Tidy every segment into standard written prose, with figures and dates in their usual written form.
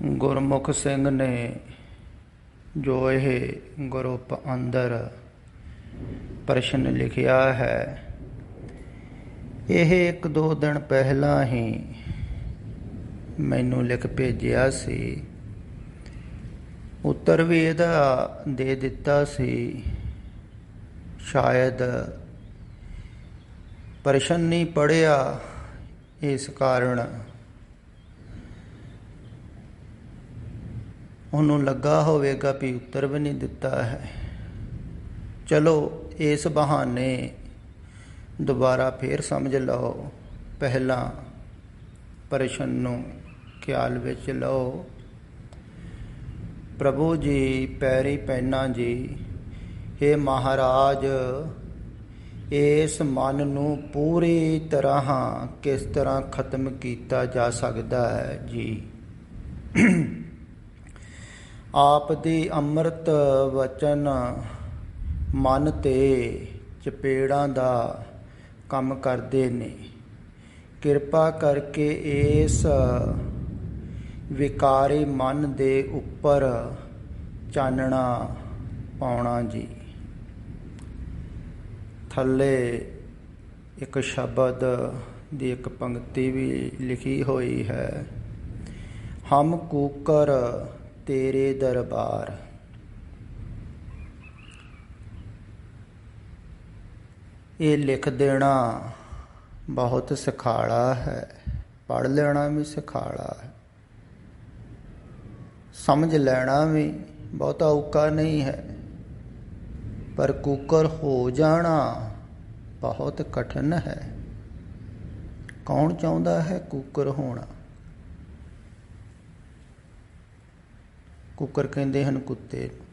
ਗੁਰਮੁਖ ਸਿੰਘ ਨੇ ਜੋ ਇਹ ਗਰੁੱਪ ਅੰਦਰ ਪ੍ਰਸ਼ਨ ਲਿਖਿਆ ਹੈ, ਇਹ 1-2 ਦਿਨ ਪਹਿਲਾਂ ਹੀ ਮੈਨੂੰ ਲਿਖ ਭੇਜਿਆ ਸੀ। ਉੱਤਰ ਵੀ ਇਹਦਾ ਦੇ ਦਿੱਤਾ ਸੀ। ਸ਼ਾਇਦ ਪ੍ਰਸ਼ਨ ਨਹੀਂ ਪੜ੍ਹਿਆ, ਇਸ ਕਾਰਨ ਉਹਨੂੰ ਲੱਗਾ ਹੋਵੇਗਾ ਵੀ ਉੱਤਰ ਵੀ ਨਹੀਂ ਦਿੱਤਾ ਹੈ। ਚਲੋ ਇਸ ਬਹਾਨੇ ਦੁਬਾਰਾ ਫੇਰ ਸਮਝ ਲਓ, ਪਹਿਲਾਂ ਪ੍ਰਸ਼ਨ ਨੂੰ ਖਿਆਲ ਵਿੱਚ ਲਓ। ਪ੍ਰਭੂ ਜੀ ਪੈਰੀ ਪੈਨਾ ਜੀ, ਇਹ ਮਹਾਰਾਜ ਇਸ ਮਨ ਨੂੰ ਪੂਰੀ ਤਰ੍ਹਾਂ ਕਿਸ ਤਰ੍ਹਾਂ ਖਤਮ ਕੀਤਾ ਜਾ ਸਕਦਾ ਹੈ ਜੀ। ਆਪ ਦੀ ਅੰਮ੍ਰਿਤ ਵਚਨ ਮਨ 'ਤੇ ਚਪੇੜਾਂ ਦਾ ਕੰਮ ਕਰਦੇ ਨੇ। ਕਿਰਪਾ ਕਰਕੇ ਇਸ ਵਿਕਾਰੀ ਮਨ ਦੇ ਉੱਪਰ ਚਾਨਣਾ ਪਾਉਣਾ ਜੀ। ਥੱਲੇ ਇੱਕ ਸ਼ਬਦ ਦੀ ਇੱਕ ਪੰਕਤੀ ਵੀ ਲਿਖੀ ਹੋਈ ਹੈ, ਹਮ ਕੂਕਰ ਤੇਰੇ ਦਰਬਾਰ। ਇਹ ਲਿਖ ਦੇਣਾ ਬਹੁਤ ਸਿਖਾਲਾ ਹੈ, ਪੜ੍ਹ ਲੈਣਾ ਵੀ ਸਿਖਾਲਾ ਹੈ, ਸਮਝ ਲੈਣਾ ਵੀ ਬਹੁਤਾ ਔਖਾ ਨਹੀਂ ਹੈ, ਪਰ ਕੂਕਰ ਹੋ ਜਾਣਾ ਬਹੁਤ ਕਠਿਨ ਹੈ। ਕੌਣ ਚਾਹੁੰਦਾ ਹੈ ਕੂਕਰ ਹੋਣਾ? ਕੁੱਕਰ ਕਹਿੰਦੇ ਹਨ ਕੁੱਤੇ ਨੂੰ,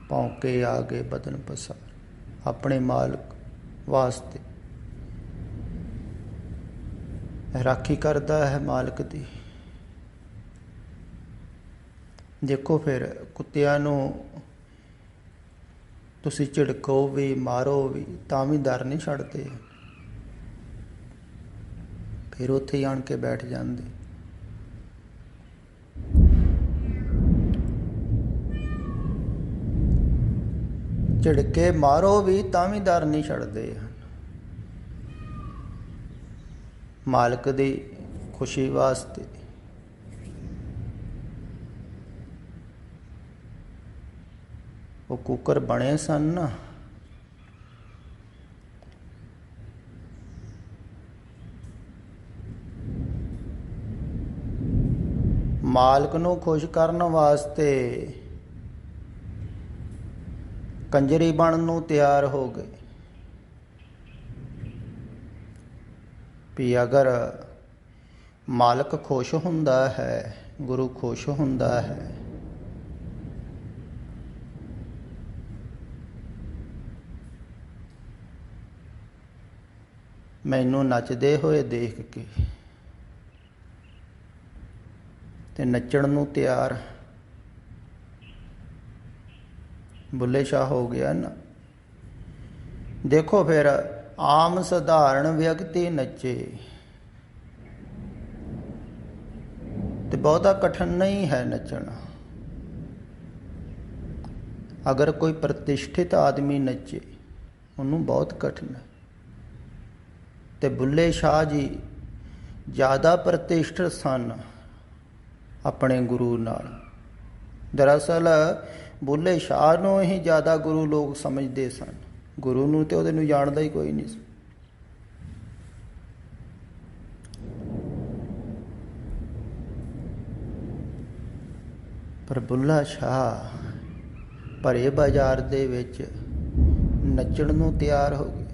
ਭੌਂਕੇ ਆ ਗਏ ਬਦਨ ਪਸਾਰ, ਆਪਣੇ ਮਾਲਕ ਵਾਸਤੇ ਰਾਖੀ ਕਰਦਾ ਹੈ ਮਾਲਕ ਦੀ। ਦੇਖੋ ਫਿਰ ਕੁੱਤਿਆਂ ਨੂੰ ਤੁਸੀਂ ਝਿੜਕੋ ਵੀ ਮਾਰੋ ਵੀ ਤਾਂ ਵੀ ਡਰ ਨਹੀਂ ਛੱਡਦੇ, ਫਿਰ ਉੱਥੇ ਹੀ ਆਣ ਕੇ ਬੈਠ ਜਾਂਦੇ। ਝਿੜਕੇ ਮਾਰੋ ਵੀ ਤਾਂ ਵੀ ਡਰ ਨਹੀਂ ਛੱਡਦੇ ਹਨ। ਮਾਲਕ ਦੀ ਖੁਸ਼ੀ ਵਾਸਤੇ ਉਹ ਕੁੱਕਰ ਬਣੇ ਸਨ ਨਾ। ਮਾਲਕ ਨੂੰ ਖੁਸ਼ ਕਰਨ ਵਾਸਤੇ ਕੰਜਰੀ ਬਣਨ ਨੂੰ ਤਿਆਰ ਹੋ ਗਏ ਵੀ ਅਗਰ ਮਾਲਕ ਖੁਸ਼ ਹੁੰਦਾ ਹੈ, ਗੁਰੂ ਖੁਸ਼ ਹੁੰਦਾ ਹੈ, ਮੈਨੂੰ ਨੱਚਦੇ ਹੋਏ ਦੇਖ ਕੇ ਤੇ ਨੱਚਣ ਨੂੰ ਤਿਆਰ। ਬੁੱਲੇ ਸ਼ਾਹ ਹੋ ਗਿਆ ਨਾ। ਦੇਖੋ ਫਿਰ ਆਮ ਸਧਾਰਨ ਵਿਅਕਤੀ ਨੱਚੇ ਤੇ ਬਹੁਤਾ ਕਠਿਨ ਨਹੀਂ ਹੈ ਨੱਚਣਾ। ਅਗਰ ਕੋਈ ਪ੍ਰਤਿਸ਼ਠਿਤ ਆਦਮੀ ਨੱਚੇ ਉਹਨੂੰ ਬਹੁਤ ਕਠਿਨ ਹੈ। ਤੇ ਬੁੱਲੇ ਸ਼ਾਹ ਜੀ ਜ਼ਿਆਦਾ ਪ੍ਰਤਿਸ਼ਠਿਤ ਸਨ ਆਪਣੇ ਗੁਰੂ ਨਾਲ। ਦਰਅਸਲ ਬੁੱਲੇ ਸ਼ਾਹ ਨੂੰ ਹੀ ਜ਼ਿਆਦਾ ਗੁਰੂ ਲੋਕ ਸਮਝਦੇ ਸਨ, ਗੁਰੂ ਨੂੰ ਤੇ ਉਹਦੇ ਨੂੰ ਜਾਣਦਾ ਹੀ ਕੋਈ ਨਹੀਂ ਸੀ। ਪਰ ਬੁੱਲਾ ਸ਼ਾਹ ਭਰੇ ਬਾਜ਼ਾਰ ਦੇ ਵਿੱਚ ਨੱਚਣ ਨੂੰ ਤਿਆਰ ਹੋ ਗਏ।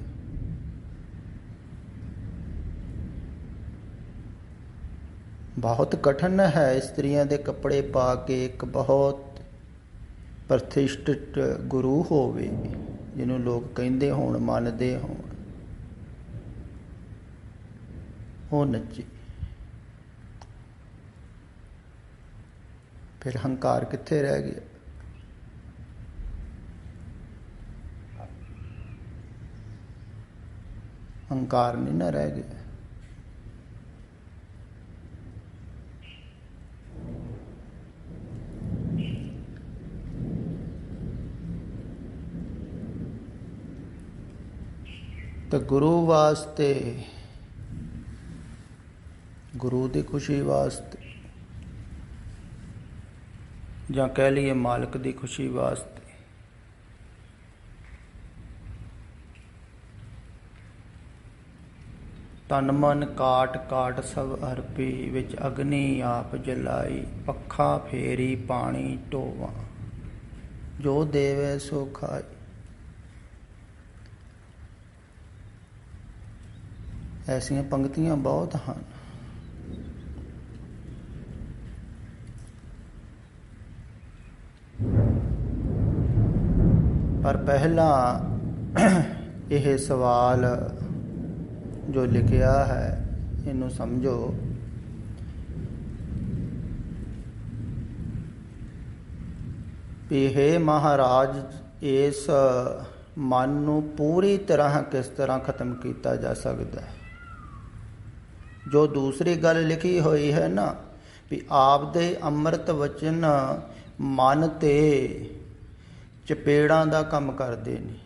ਬਹੁਤ ਕਠਿਨ ਹੈ ਇਸਤਰੀਆਂ ਦੇ ਕੱਪੜੇ ਪਾ ਕੇ ਇੱਕ ਬਹੁਤ ਪ੍ਰਤਿਸ਼ਠਿਤ ਗੁਰੂ ਹੋਵੇ, ਜਿਹਨੂੰ ਲੋਕ ਕਹਿੰਦੇ ਹੋਣ, ਮੰਨਦੇ ਹੋਣ, ਉਹ ਨੱਚੇ। ਫਿਰ ਹੰਕਾਰ ਕਿੱਥੇ ਰਹਿ ਗਿਆ? ਹੰਕਾਰ ਨਹੀਂ ਨਾ ਰਹਿ ਗਿਆ। ਤੇ ਗੁਰੂ ਵਾਸਤੇ, ਗੁਰੂ ਦੀ ਖੁਸ਼ੀ ਵਾਸਤੇ, ਜਾਂ ਕਹਿ ਲਈਏ ਮਾਲਕ ਦੀ ਖੁਸ਼ੀ ਵਾਸਤੇ, ਤਨ ਮਨ ਕਾਟ ਕਾਟ ਸਭ ਅਰਪੀ, ਵਿੱਚ ਅਗਨੀ ਆਪ ਜਲਾਈ, ਪੱਖਾ ਫੇਰੀ ਪਾਣੀ ਢੋਵਾਂ, ਜੋ ਦੇਵੇ ਸੋ ਖਾਈ। ਐਸੀਆਂ ਪੰਕਤੀਆਂ ਬਹੁਤ ਹਨ। ਪਰ ਪਹਿਲਾਂ ਇਹ ਸਵਾਲ ਜੋ ਲਿਖਿਆ ਹੈ ਇਹਨੂੰ ਸਮਝੋ। ਵੀ ਹੇ ਮਹਾਰਾਜ, ਇਸ ਮਨ ਨੂੰ ਪੂਰੀ ਤਰ੍ਹਾਂ ਕਿਸ ਤਰ੍ਹਾਂ ਖਤਮ ਕੀਤਾ ਜਾ ਸਕਦਾ ਹੈ। ਜੋ ਦੂਸਰੀ ਗੱਲ ਲਿਖੀ ਹੋਈ ਹੈ ਨਾ, ਵੀ ਆਪ ਦੇ ਅੰਮ੍ਰਿਤ ਵਚਨ ਮਨ ਤੇ ਚਪੇੜਾਂ ਦਾ ਕੰਮ ਕਰਦੇ ਨੇ।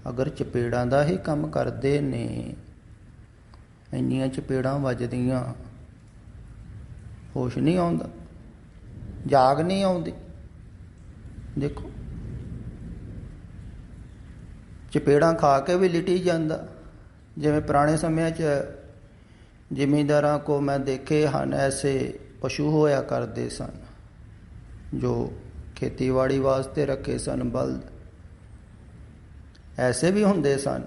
ਅਗਰ ਚਪੇੜਾਂ ਦਾ ਹੀ ਕੰਮ ਕਰਦੇ ਨੇ, ਇੰਨੀਆਂ ਚਪੇੜਾਂ ਵੱਜਦੀਆਂ, ਹੋਸ਼ ਨਹੀਂ ਆਉਂਦਾ, ਜਾਗ ਨਹੀਂ ਆਉਂਦੀ। ਦੇਖੋ, ਚਪੇੜਾਂ ਖਾ ਕੇ ਵੀ ਲਿਟੀ ਜਾਂਦਾ। ਜਿਵੇਂ ਪੁਰਾਣੇ ਸਮਿਆਂ 'ਚ ਜ਼ਿਮੀਂਦਾਰਾਂ ਕੋ ਮੈਂ ਦੇਖੇ ਹਨ, ਐਸੇ ਪਸ਼ੂ ਹੋਇਆ ਕਰਦੇ ਸਨ ਜੋ ਖੇਤੀਬਾੜੀ ਵਾਸਤੇ ਰੱਖੇ ਸਨ ਬਲਦ। ਐਸੇ ਵੀ ਹੁੰਦੇ ਸਨ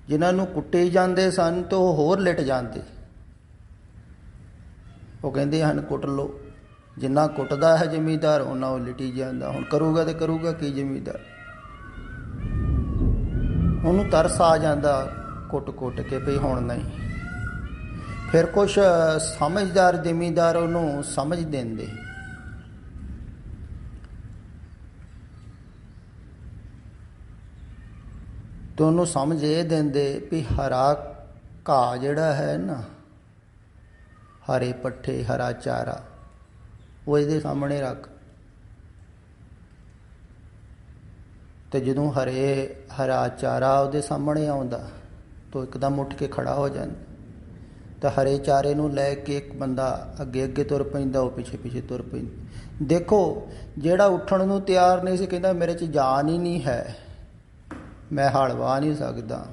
ਜਿਨ੍ਹਾਂ ਨੂੰ ਕੁੱਟੇ ਜਾਂਦੇ ਸਨ ਤਾਂ ਉਹ ਹੋਰ ਲਿਟ ਜਾਂਦੇ। ਉਹ ਕਹਿੰਦੇ ਹਨ ਕੁੱਟ ਲਓ। ਜਿੰਨਾ ਕੁੱਟਦਾ ਹੈ ਜ਼ਿਮੀਂਦਾਰ ਉਹਨਾਂ ਉਹ ਲਿਟੀ ਜਾਂਦਾ। ਹੁਣ ਕਰੂਗਾ ਤੇ ਕਰੂਗਾ ਕੀ ਜ਼ਿਮੀਂਦਾਰ? ਉਹਨੂੰ ਤਰਸ ਆ ਜਾਂਦਾ ਕੁੱਟ ਕੁੱਟ ਕੇ, ਵੀ ਹੁਣ ਨਹੀਂ। ਫਿਰ ਕੁਛ ਸਮਝਦਾਰ ਜ਼ਿਮੀਂਦਾਰ ਉਹਨੂੰ ਸਮਝ ਦਿੰਦੇ। ਤੇ ਉਹਨੂੰ ਸਮਝ ਇਹ ਦਿੰਦੇ ਵੀ ਹਰਾ ਘਾਹ ਜਿਹੜਾ ਹੈ ਨਾ, ਹਰੇ ਪੱਠੇ, ਹਰਾ ਚਾਰਾ, ਉਹ ਇਹਦੇ ਸਾਹਮਣੇ ਰੱਖ। ਤੇ ਜਦੋਂ ਹਰਾ ਚਾਰਾ ਉਹਦੇ ਸਾਹਮਣੇ ਆਉਂਦਾ ਤਾਂ ਇੱਕਦਮ ਉੱਠ ਕੇ ਖੜਾ ਹੋ ਜਾਂਦਾ। ਤਾਂ ਹਰੇ ਚਾਰੇ ਨੂੰ ਲੈ ਕੇ ਇੱਕ ਬੰਦਾ ਅੱਗੇ ਅੱਗੇ ਤੁਰ ਪੈਂਦਾ, ਉਹ ਪਿੱਛੇ ਪਿੱਛੇ ਤੁਰ ਪੈਂਦਾ। ਦੇਖੋ, ਜਿਹੜਾ ਉੱਠਣ ਨੂੰ ਤਿਆਰ ਨਹੀਂ ਸੀ, ਕਹਿੰਦਾ ਮੇਰੇ 'ਚ ਜਾਨ ਹੀ ਨਹੀਂ ਹੈ, ਮੈਂ ਹਲ ਵਾਹ ਨਹੀਂ ਸਕਦਾ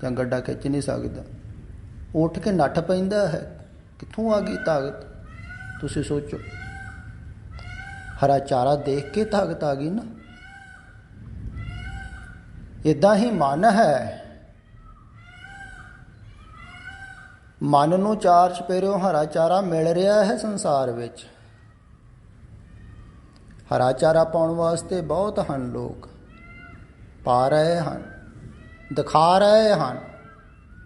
ਜਾਂ ਗੱਡਾ ਖਿੱਚ ਨਹੀਂ ਸਕਦਾ, ਉੱਠ ਕੇ ਨੱਠ ਪੈਂਦਾ ਹੈ। ਕਿੱਥੋਂ ਆ ਗਈ ਤਾਕਤ? ਤੁਸੀਂ ਸੋਚੋ, ਹਰਾ ਚਾਰਾ ਦੇਖ ਕੇ ਤਾਕਤ ਆ ਗਈ ਨਾ। ਇੱਦਾਂ ਹੀ ਮਨ ਹੈ। ਮਨ ਨੂੰ ਚਾਰ ਚੁਫੇਰਿਓਂ ਹਰਾ ਚਾਰਾ ਮਿਲ ਰਿਹਾ ਹੈ ਸੰਸਾਰ ਵਿੱਚ। ਹਰਾ ਚਾਰਾ ਪਾਉਣ ਵਾਸਤੇ ਬਹੁਤ ਹਨ ਲੋਕ, ਪਾ ਰਹੇ ਹਨ, ਦਿਖਾ ਰਹੇ ਹਨ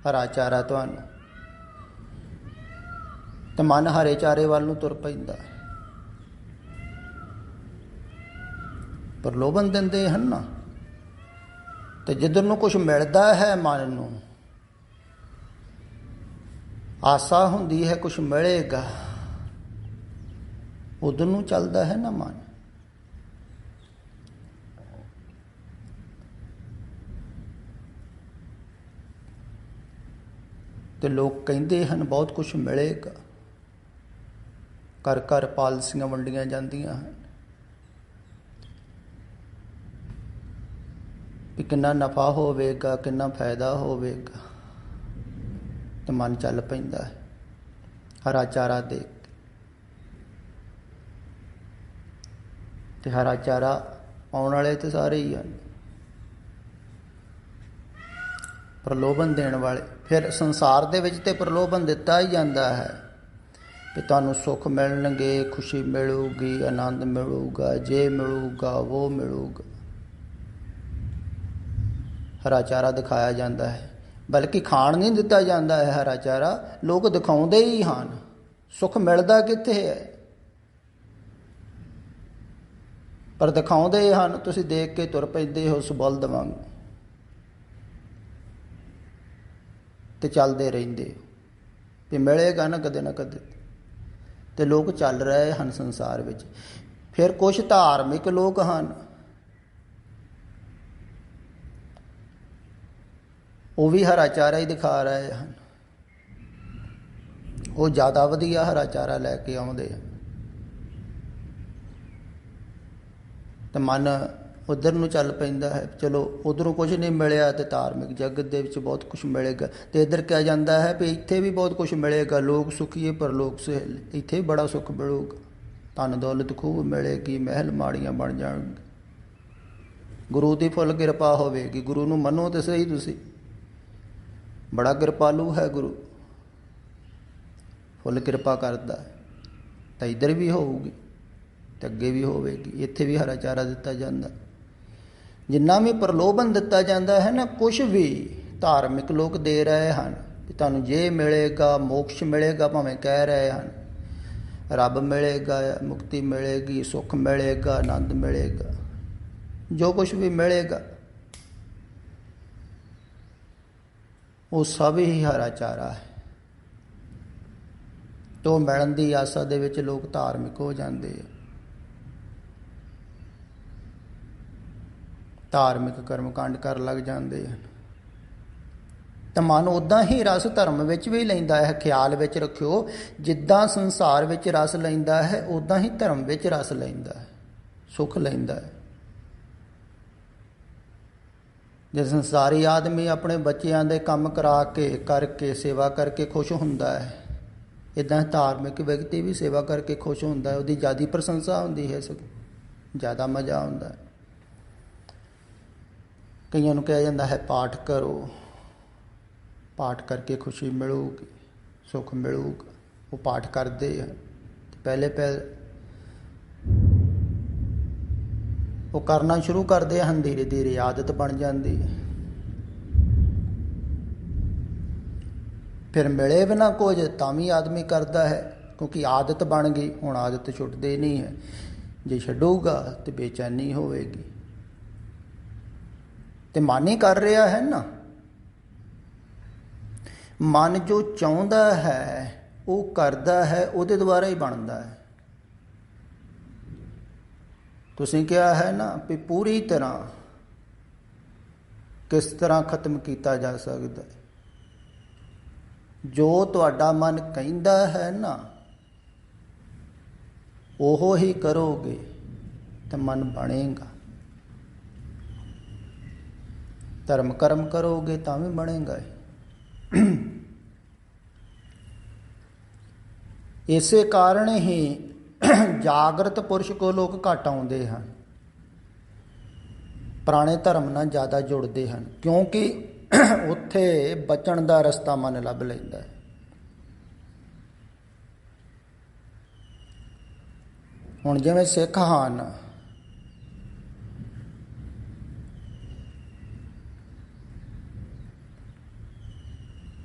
ਹਰਾ ਚਾਰਾ ਤੁਹਾਨੂੰ। ਤੇ ਮਨ ਹਰੇ ਚਾਰੇ ਵੱਲ ਨੂੰ ਤੁਰ ਪੈਂਦਾ। ਪ੍ਰਲੋਭਨ ਦਿੰਦੇ ਹਨ ਨਾ। ਤੇ ਜਿੱਧਰ ਨੂੰ ਕੁਛ ਮਿਲਦਾ ਹੈ, ਮਨ ਨੂੰ ਆਸਾ ਹੁੰਦੀ ਹੈ ਕੁਛ ਮਿਲੇਗਾ, ਉਧਰ ਨੂੰ ਚੱਲਦਾ ਹੈ ਨਾ ਮਨ। ਤੇ ਲੋਕ ਕਹਿੰਦੇ ਹਨ ਬਹੁਤ ਕੁਛ ਮਿਲੇਗਾ, ਘਰ ਘਰ ਪਾਲਸੀਆਂ ਵੰਡੀਆਂ ਜਾਂਦੀਆਂ ਹਨ ਵੀ ਕਿੰਨਾ ਨਫਾ ਹੋਵੇਗਾ, ਕਿੰਨਾ ਫਾਇਦਾ ਹੋਵੇਗਾ। ਤੇ ਮਨ ਚੱਲ ਪੈਂਦਾ ਹੈ ਹਰਾ ਚਾਰਾ ਦੇਖ ਕੇ। ਤੇ ਹਰਾ ਚਾਰਾ ਆਉਣ ਵਾਲੇ ਤੇ ਸਾਰੇ ਹੀ ਹਨ, ਪ੍ਰਲੋਭਨ ਦੇਣ ਵਾਲੇ। ਫਿਰ ਸੰਸਾਰ ਦੇ ਵਿੱਚ ਤੇ ਪ੍ਰਲੋਭਨ ਦਿੱਤਾ ਹੀ ਜਾਂਦਾ ਹੈ ਵੀ ਤੁਹਾਨੂੰ ਸੁੱਖ ਮਿਲਣਗੇ, ਖੁਸ਼ੀ ਮਿਲੂਗੀ, ਆਨੰਦ ਮਿਲੂਗਾ, ਜੇ ਮਿਲੂਗਾ ਉਹ ਮਿਲੂਗਾ। ਹਰਾ ਚਾਰਾ ਦਿਖਾਇਆ ਜਾਂਦਾ ਹੈ, ਬਲਕਿ ਖਾਣ ਨਹੀਂ ਦਿੱਤਾ ਜਾਂਦਾ ਹੈ ਹਰਾ ਚਾਰਾ। ਲੋਕ ਦਿਖਾਉਂਦੇ ਹੀ ਹਨ। ਸੁੱਖ ਮਿਲਦਾ ਕਿੱਥੇ ਹੈ? ਪਰ ਦਿਖਾਉਂਦੇ ਹਨ। ਤੁਸੀਂ ਦੇਖ ਕੇ ਤੁਰ ਪੈਂਦੇ ਹੋ ਉਸ ਬਲਦ ਵਾਂਗ ਤੇ ਚੱਲਦੇ ਰਹਿੰਦੇ ਹੋ ਵੀ ਮਿਲੇਗਾ ਨਾ ਕਦੇ ਨਾ ਕਦੇ। ਤੇ ਲੋਕ ਚੱਲ ਰਹੇ ਹਨ ਸੰਸਾਰ ਵਿੱਚ। ਫਿਰ ਕੁਛ ਧਾਰਮਿਕ ਲੋਕ ਹਨ ਉਹ ਵੀ ਹਰਾ ਚਾਰਾ ਹੀ ਦਿਖਾ ਰਹੇ ਹਨ। ਉਹ ਜ਼ਿਆਦਾ ਵਧੀਆ ਹਰਾ ਚਾਰਾ ਲੈ ਕੇ ਆਉਂਦੇ ਆ, ਤੇ ਮਨ ਉੱਧਰ ਨੂੰ ਚੱਲ ਪੈਂਦਾ ਹੈ। ਚਲੋ ਉੱਧਰੋਂ ਕੁਛ ਨਹੀਂ ਮਿਲਿਆ ਤੇ ਧਾਰਮਿਕ ਜਗਤ ਦੇ ਵਿੱਚ ਬਹੁਤ ਕੁਛ ਮਿਲੇਗਾ। ਤੇ ਇੱਧਰ ਕਿਹਾ ਜਾਂਦਾ ਹੈ ਵੀ ਇੱਥੇ ਵੀ ਬਹੁਤ ਕੁਛ ਮਿਲੇਗਾ, ਲੋਕ ਸੁਖੀਏ ਪਰਲੋਕ ਸੁਹੇਲੇ, ਇੱਥੇ ਵੀ ਬੜਾ ਸੁੱਖ ਮਿਲੂਗਾ, ਧਨ ਦੌਲਤ ਖੂਬ ਮਿਲੇਗੀ, ਮਹਿਲ ਮਾੜੀਆਂ ਬਣ ਜਾਣਗੇ, ਗੁਰੂ ਦੀ ਫੁੱਲ ਕਿਰਪਾ ਹੋਵੇਗੀ। ਗੁਰੂ ਨੂੰ ਮੰਨੋ ਤੇ ਸਹੀ, ਤੁਸੀਂ ਬੜਾ ਕਿਰਪਾਲੂ ਹੈ ਗੁਰੂ, ਫੁੱਲ ਕਿਰਪਾ ਕਰਦਾ ਹੈ। ਤਾਂ ਇੱਧਰ ਵੀ ਹੋਊਗੀ ਤੇ ਅੱਗੇ ਵੀ ਹੋਵੇਗੀ। ਇੱਥੇ ਵੀ ਹਰਾ ਚਾਰਾ ਦਿੱਤਾ ਜਾਂਦਾ। ਜਿੰਨਾ ਵੀ ਪ੍ਰਲੋਭਨ ਦਿੱਤਾ ਜਾਂਦਾ ਹੈ ਨਾ, ਕੁਛ ਵੀ ਧਾਰਮਿਕ ਲੋਕ ਦੇ ਰਹੇ ਹਨ ਕਿ ਤੁਹਾਨੂੰ ਜੇ ਮਿਲੇਗਾ, ਮੋਕਸ਼ ਮਿਲੇਗਾ, ਭਾਵੇਂ ਕਹਿ ਰਹੇ ਹਨ ਰੱਬ ਮਿਲੇਗਾ, ਮੁਕਤੀ ਮਿਲੇਗੀ, ਸੁੱਖ ਮਿਲੇਗਾ, ਆਨੰਦ ਮਿਲੇਗਾ, ਜੋ ਕੁਛ ਵੀ ਮਿਲੇਗਾ ਉਹ ਸਭ ਹੀ ਹਰਾ ਚਾਰਾ ਹੈ। ਤੋਂ ਮਿਲਣ ਦੀ ਆਸਾ ਦੇ ਵਿੱਚ ਲੋਕ ਧਾਰਮਿਕ ਹੋ ਜਾਂਦੇ ਆ, ਧਾਰਮਿਕ ਕਰਮਕਾਂਡ ਕਰਨ ਲੱਗ ਜਾਂਦੇ ਹਨ। ਤਾਂ ਮਨ ਉੱਦਾਂ ਹੀ ਰਸ ਧਰਮ ਵਿੱਚ ਵੀ ਲੈਂਦਾ ਹੈ। ਖਿਆਲ ਵਿੱਚ ਰੱਖਿਓ, ਜਿੱਦਾਂ ਸੰਸਾਰ ਵਿੱਚ ਰਸ ਲੈਂਦਾ ਹੈ, ਉੱਦਾਂ ਹੀ ਧਰਮ ਵਿੱਚ ਰਸ ਲੈਂਦਾ ਹੈ, ਸੁੱਖ ਲੈਂਦਾ ਹੈ। ਜੇ ਸੰਸਾਰੀ ਆਦਮੀ ਆਪਣੇ ਬੱਚਿਆਂ ਦੇ ਕੰਮ ਕਰਾ ਕੇ ਕਰਕੇ ਸੇਵਾ ਕਰਕੇ ਖੁਸ਼ ਹੁੰਦਾ ਹੈ, ਇੱਦਾਂ ਧਾਰਮਿਕ ਵਿਅਕਤੀ ਵੀ ਸੇਵਾ ਕਰਕੇ ਖੁਸ਼ ਹੁੰਦਾ ਹੈ। ਉਹਦੀ ਜ਼ਿਆਦਾ ਪ੍ਰਸ਼ੰਸਾ ਹੁੰਦੀ ਹੈ, ਸਗੋਂ ਜ਼ਿਆਦਾ ਮਜ਼ਾ ਆਉਂਦਾ ਹੈ। ਕਈਆਂ ਨੂੰ ਕਿਹਾ ਜਾਂਦਾ ਹੈ ਪਾਠ ਕਰੋ, ਪਾਠ ਕਰਕੇ ਖੁਸ਼ੀ ਮਿਲੂਗੀ, ਸੁੱਖ ਮਿਲੂਗਾ। ਉਹ ਪਾਠ ਕਰਦੇ ਆ, ਪਹਿਲੇ ਉਹ ਕਰਨਾ ਸ਼ੁਰੂ ਕਰਦੇ ਹਨ, ਧੀਰੇ ਧੀਰੇ ਆਦਤ ਬਣ ਜਾਂਦੀ ਹੈ। ਫਿਰ ਮਿਲੇ ਵੀ ਨਾ ਕੁਝ ਤਾਂ ਵੀ ਆਦਮੀ ਕਰਦਾ ਹੈ, ਕਿਉਂਕਿ ਆਦਤ ਬਣ ਗਈ। ਹੁਣ ਆਦਤ ਛੁੱਟਦੀ ਨਹੀਂ ਹੈ, ਜੇ ਛੱਡੂਗਾ ਤੇ ਬੇਚੈਨੀ ਹੋਵੇਗੀ। ਤੇ ਮਨ ਹੀ ਕਰ ਰਿਹਾ ਹੈ ਨਾ। ਮਨ ਜੋ ਚਾਹੁੰਦਾ ਹੈ ਉਹ ਕਰਦਾ ਹੈ, ਉਹਦੇ ਦੁਆਰਾ ਹੀ ਬਣਦਾ ਹੈ। ਤੁਸੀਂ ਕਿਹਾ ਹੈ ਨਾ ਵੀ ਪੂਰੀ ਤਰ੍ਹਾਂ ਕਿਸ ਤਰ੍ਹਾਂ ਖਤਮ ਕੀਤਾ ਜਾ ਸਕਦਾ। ਜੋ ਤੁਹਾਡਾ ਮਨ ਕਹਿੰਦਾ ਹੈ ਨਾ, ਉਹ ਹੀ ਕਰੋਗੇ ਤਾਂ ਮਨ ਬਣੇਗਾ। ਧਰਮ ਕਰਮ ਕਰੋਗੇ ਤਾਂ ਵੀ ਬਣੇਗਾ। ਇਸੇ ਕਾਰਨ ਹੀ ਜਾਗਰਤ ਪੁਰਸ਼ ਕੋਲ ਲੋਕ ਘੱਟ ਆਉਂਦੇ ਹਨ, ਪੁਰਾਣੇ ਧਰਮ ਨਾਲ ਜ਼ਿਆਦਾ ਜੁੜਦੇ ਹਨ, ਕਿਉਂਕਿ ਉੱਥੇ ਬਚਣ ਦਾ ਰਸਤਾ ਮਨ ਲੱਭ ਲੈਂਦਾ ਹੈ। ਹੁਣ ਜਿਵੇਂ ਸਿੱਖ ਹਨ,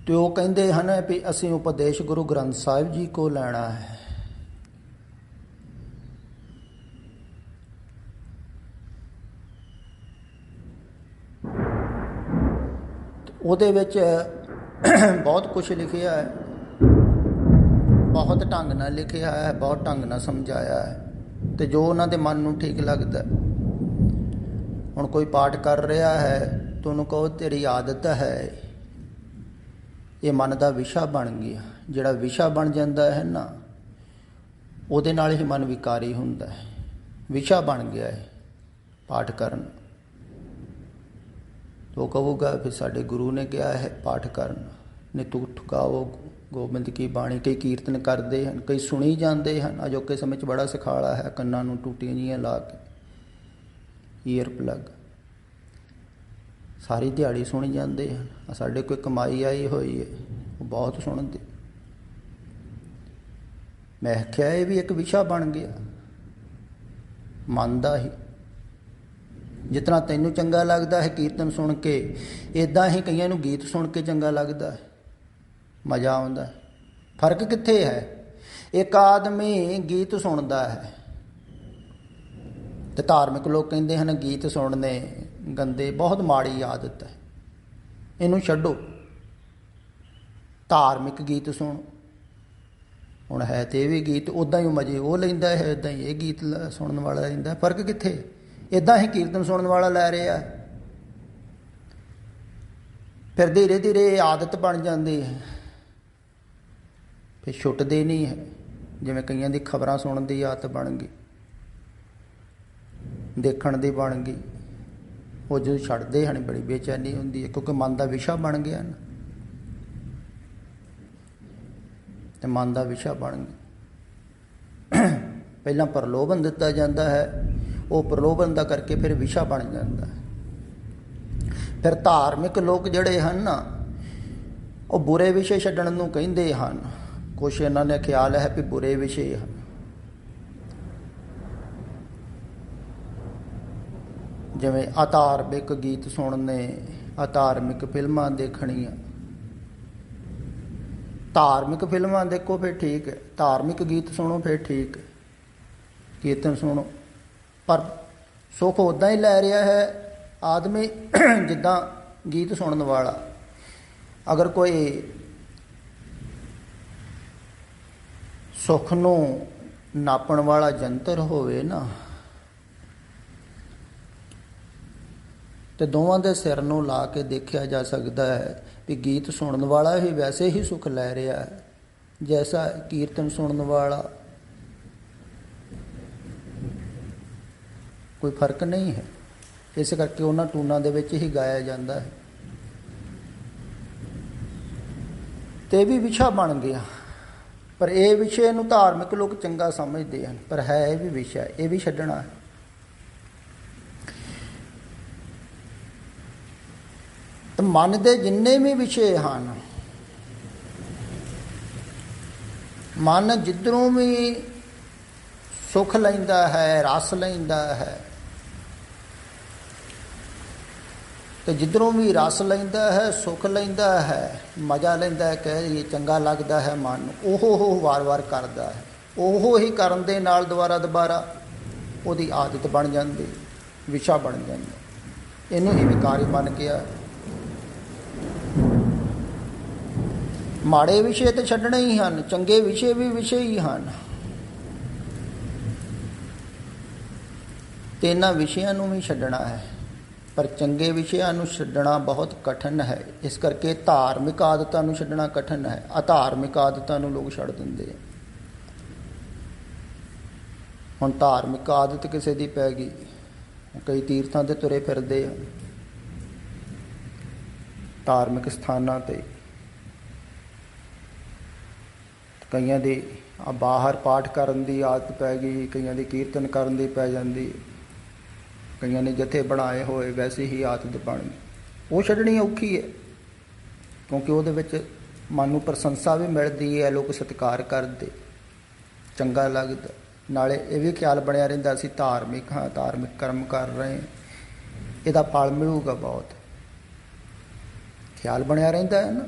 ਤੇ ਉਹ ਕਹਿੰਦੇ ਹਨ ਵੀ ਅਸੀਂ ਉਪਦੇਸ਼ ਗੁਰੂ ਗ੍ਰੰਥ ਸਾਹਿਬ ਜੀ ਕੋਲ ਲੈਣਾ ਹੈ। ਉਹਦੇ ਵਿੱਚ ਬਹੁਤ ਕੁਛ ਲਿਖਿਆ ਹੈ, ਬਹੁਤ ਢੰਗ ਨਾਲ ਲਿਖਿਆ ਹੈ, ਬਹੁਤ ਢੰਗ ਨਾਲ ਸਮਝਾਇਆ ਹੈ, ਤੇ ਜੋ ਉਹਨਾਂ ਦੇ ਮਨ ਨੂੰ ਠੀਕ ਲੱਗਦਾ। ਹੁਣ ਕੋਈ ਪਾਠ ਕਰ ਰਿਹਾ ਹੈ ਤਾਂ ਉਹਨੂੰ ਕਹੋ ਤੇਰੀ ਆਦਤ ਹੈ, ਇਹ ਮਨ ਦਾ ਵਿਸ਼ਾ ਬਣ ਗਿਆ। ਜਿਹੜਾ ਵਿਸ਼ਾ ਬਣ ਜਾਂਦਾ ਹੈ ਨਾ, ਉਹਦੇ ਨਾਲ ਹੀ ਮਨ ਵਿਕਾਰੀ ਹੁੰਦਾ ਹੈ। ਵਿਸ਼ਾ ਬਣ ਗਿਆ ਹੈ ਪਾਠ ਕਰਨ। ਉਹ ਕਹੂਗਾ ਫਿਰ ਸਾਡੇ ਗੁਰੂ ਨੇ ਕਿਹਾ ਹੈ ਪਾਠ ਕਰਨ, ਨਿਤੁ ਠੁਕਾਓ ਗੋਬਿੰਦ ਕੀ ਬਾਣੀ। ਕਈ ਕੀਰਤਨ ਕਰਦੇ ਹਨ, ਕਈ ਸੁਣੀ ਜਾਂਦੇ ਹਨ। ਅਜੋਕੇ ਸਮੇਂ 'ਚ ਬੜਾ ਸਿਖਾਲਾ ਹੈ, ਕੰਨਾਂ ਨੂੰ ਟੂਟੀਆਂ ਜਿਹੀਆਂ ਲਾ ਕੇ ਈਅਰ ਪਲੱਗ, ਸਾਰੀ ਦਿਹਾੜੀ ਸੁਣੀ ਜਾਂਦੇ ਹਨ। ਸਾਡੇ ਕੋਈ ਕਮਾਈ ਆਈ ਹੋਈ ਹੈ, ਉਹ ਬਹੁਤ ਸੁਣਦੇ। ਮੈਂ ਆਖਿਆ ਇਹ ਵੀ ਇੱਕ ਵਿਸ਼ਾ ਬਣ ਗਿਆ ਮਨ ਦਾ ਹੀ। ਜਿਸ ਤਰ੍ਹਾਂ ਤੈਨੂੰ ਚੰਗਾ ਲੱਗਦਾ ਹੈ ਕੀਰਤਨ ਸੁਣ ਕੇ, ਇੱਦਾਂ ਹੀ ਕਈਆਂ ਨੂੰ ਗੀਤ ਸੁਣ ਕੇ ਚੰਗਾ ਲੱਗਦਾ ਹੈ, ਮਜ਼ਾ ਆਉਂਦਾ ਹੈ। ਫਰਕ ਕਿੱਥੇ ਹੈ? ਇੱਕ ਆਦਮੀ ਗੀਤ ਸੁਣਦਾ ਹੈ ਤੇ ਧਾਰਮਿਕ ਲੋਕ ਕਹਿੰਦੇ ਹਨ ਗੀਤ ਸੁਣਨੇ ਗੰਦੇ, ਬਹੁਤ ਮਾੜੀ ਆਦਤ ਹੈ, ਇਹਨੂੰ ਛੱਡੋ, ਧਾਰਮਿਕ ਗੀਤ ਸੁਣੋ। ਹੁਣ ਹੈ ਤੇ ਇਹ ਵੀ ਗੀਤ, ਉੱਦਾਂ ਹੀ ਮਜ਼ੇ ਉਹ ਲੈਂਦਾ ਹੈ, ਇੱਦਾਂ ਹੀ ਇਹ ਗੀਤ ਸੁਣਨ ਵਾਲਾ ਲੈਂਦਾ। ਫਰਕ ਕਿੱਥੇ? ਇੱਦਾਂ ਹੀ ਕੀਰਤਨ ਸੁਣਨ ਵਾਲਾ ਲੈ ਰਿਹਾ। ਫਿਰ ਧੀਰੇ ਧੀਰੇ ਇਹ ਆਦਤ ਬਣ ਜਾਂਦੀ ਹੈ, ਫਿਰ ਛੁੱਟਦੇ ਨਹੀਂ ਹੈ। ਜਿਵੇਂ ਕਈਆਂ ਦੀ ਖਬਰਾਂ ਸੁਣਨ ਦੀ ਆਦਤ ਬਣ ਗਈ, ਦੇਖਣ ਦੀ ਬਣ ਗਈ, ਉਹ ਜਦੋਂ ਛੱਡਦੇ ਹਨ ਬੜੀ ਬੇਚੈਨੀ ਹੁੰਦੀ ਹੈ, ਕਿਉਂਕਿ ਮਨ ਦਾ ਵਿਸ਼ਾ ਬਣ ਗਿਆ ਨਾ, ਤੇ ਮਨ ਦਾ ਵਿਸ਼ਾ ਬਣ ਗਿਆ। ਪਹਿਲਾਂ ਪ੍ਰਲੋਭਨ ਦਿੱਤਾ ਜਾਂਦਾ ਹੈ, ਉਹ ਪ੍ਰਲੋਭਨ ਦਾ ਕਰਕੇ ਫਿਰ ਵਿਸ਼ਾ ਬਣ ਜਾਂਦਾ ਹੈ। ਫਿਰ ਧਾਰਮਿਕ ਲੋਕ ਜਿਹੜੇ ਹਨ ਨਾ, ਉਹ ਬੁਰੇ ਵਿਸ਼ੇ ਛੱਡਣ ਨੂੰ ਕਹਿੰਦੇ ਹਨ। ਕੁਛ ਇਹਨਾਂ ਨੇ ਖਿਆਲ ਹੈ ਵੀ ਬੁਰੇ ਵਿਸ਼ੇ ਹਨ। ਜਿਵੇਂ ਅਧਾਰਮਿਕ ਗੀਤ ਸੁਣਨੇ, ਅਧਾਰਮਿਕ ਫਿਲਮਾਂ ਦੇਖਣੀਆਂ। ਧਾਰਮਿਕ ਫਿਲਮਾਂ ਦੇਖੋ ਫਿਰ ਠੀਕ ਹੈ, ਧਾਰਮਿਕ ਗੀਤ ਸੁਣੋ ਫਿਰ ਠੀਕ ਹੈ, ਕੀਰਤਨ ਸੁਣੋ, ਪਰ ਸੁੱਖ ਉੱਦਾਂ ਹੀ ਲੈ ਰਿਹਾ ਹੈ ਆਦਮੀ ਜਿੱਦਾਂ ਗੀਤ ਸੁਣਨ ਵਾਲਾ। ਅਗਰ ਕੋਈ ਸੁੱਖ ਨੂੰ ਨਾਪਣ ਵਾਲਾ ਯੰਤਰ ਹੋਵੇ ਨਾ, ਤੇ ਦੋਵਾਂ ਦੇ ਸਿਰ ਨੂੰ ਲਾ ਕੇ ਦੇਖਿਆ ਜਾ ਸਕਦਾ ਹੈ ਵੀ ਗੀਤ ਸੁਣਨ ਵਾਲਾ ਹੀ ਵੈਸੇ ਹੀ ਸੁੱਖ ਲੈ ਰਿਹਾ ਹੈ ਜੈਸਾ ਕੀਰਤਨ ਸੁਣਨ ਵਾਲਾ। ਕੋਈ ਫਰਕ ਨਹੀਂ ਹੈ। ਇਸ ਕਰਕੇ ਉਹਨਾਂ ਟੂਨਾਂ ਦੇ ਵਿੱਚ ਹੀ ਗਾਇਆ ਜਾਂਦਾ ਹੈ। ਤੇ ਵੀ ਵਿਸ਼ਾ ਬਣ ਗਿਆ। ਪਰ ਇਹ ਵਿਸ਼ੇ ਨੂੰ ਧਾਰਮਿਕ ਲੋਕ ਚੰਗਾ ਸਮਝਦੇ ਹਨ, ਪਰ ਹੈ ਇਹ ਵੀ ਵਿਸ਼ਾ, ਇਹ ਵੀ ਛੱਡਣਾ ਹੈ। ਤੇ ਮਨ ਦੇ ਜਿੰਨੇ ਵੀ ਵਿਸ਼ੇ ਹਨ, ਮਨ ਜਿੱਧਰੋਂ ਵੀ ਸੁੱਖ ਲੈਂਦਾ ਹੈ, ਰਸ ਲੈਂਦਾ ਹੈ, ਤੇ ਜਿੱਧਰੋਂ ਵੀ ਰਸ ਲੈਂਦਾ ਹੈ, ਸੁੱਖ ਲੈਂਦਾ ਹੈ, ਮਜ਼ਾ ਲੈਂਦਾ ਹੈ, ਕਹਿ ਲਈਏ ਚੰਗਾ ਲੱਗਦਾ ਹੈ ਮਨ ਨੂੰ, ਉਹ ਵਾਰ-ਵਾਰ ਕਰਦਾ ਹੈ। ਉਹ ਹੀ ਕਰਨ ਦੇ ਨਾਲ ਦੁਬਾਰਾ ਉਹਦੀ ਆਦਤ ਬਣ ਜਾਂਦੀ, ਵਿਸ਼ਾ ਬਣ ਜਾਂਦਾ। ਇਹਨੂੰ ਹੀ ਵਿਕਾਰੀ ਮਨ ਕਿਹਾ। ਮਾੜੇ ਵਿਸ਼ੇ ਤਾਂ ਛੱਡਣੇ ਹੀ ਹਨ, ਚੰਗੇ ਵਿਸ਼ੇ ਵੀ ਵਿਸ਼ੇ ਹੀ ਹਨ। ਤੇ ਇਹਨਾਂ ਵਿਸ਼ਿਆਂ ਨੂੰ ਵੀ ਛੱਡਣਾ ਹੈ, ਪਰ ਚੰਗੇ ਵਿਸ਼ਿਆਂ ਨੂੰ ਛੱਡਣਾ ਬਹੁਤ ਕਠਿਨ ਹੈ। ਇਸ ਕਰਕੇ ਧਾਰਮਿਕ ਆਦਤਾਂ ਨੂੰ ਛੱਡਣਾ ਕਠਿਨ ਹੈ। ਅਧਾਰਮਿਕ ਆਦਤਾਂ ਨੂੰ ਲੋਕ ਛੱਡ ਦਿੰਦੇ ਆ। ਹੁਣ ਧਾਰਮਿਕ ਆਦਤ ਕਿਸੇ ਦੀ ਪੈ ਗਈ, ਕਈ ਤੀਰਥਾਂ 'ਤੇ ਤੁਰੇ ਫਿਰਦੇ ਆ, ਧਾਰਮਿਕ ਸਥਾਨਾਂ 'ਤੇ। ਕਈਆਂ ਦੀ ਬਾਹਰ ਪਾਠ ਕਰਨ ਦੀ ਆਦਤ ਪੈ ਗਈ, ਕਈਆਂ ਦੀ ਕੀਰਤਨ ਕਰਨ ਦੀ ਪੈ ਜਾਂਦੀ, ਕਈਆਂ ਨੇ ਜਥੇ ਬਣਾਏ ਹੋਏ ਵੈਸੇ ਹੀ ਆਦਤ ਬਣ ਗਈ। ਉਹ ਛੱਡਣੀ ਔਖੀ ਹੈ, ਕਿਉਂਕਿ ਉਹਦੇ ਵਿੱਚ ਮਨ ਨੂੰ ਪ੍ਰਸ਼ੰਸਾ ਵੀ ਮਿਲਦੀ ਹੈ, ਲੋਕ ਸਤਿਕਾਰ ਕਰਦੇ, ਚੰਗਾ ਲੱਗਦਾ। ਨਾਲੇ ਇਹ ਵੀ ਖਿਆਲ ਬਣਿਆ ਰਹਿੰਦਾ ਅਸੀਂ ਧਾਰਮਿਕ ਹਾਂ, ਧਾਰਮਿਕ ਕਰਮ ਕਰ ਰਹੇ, ਇਹਦਾ ਫਲ ਮਿਲੂਗਾ ਬਹੁਤ, ਖਿਆਲ ਬਣਿਆ ਰਹਿੰਦਾ ਹੈ ਨਾ।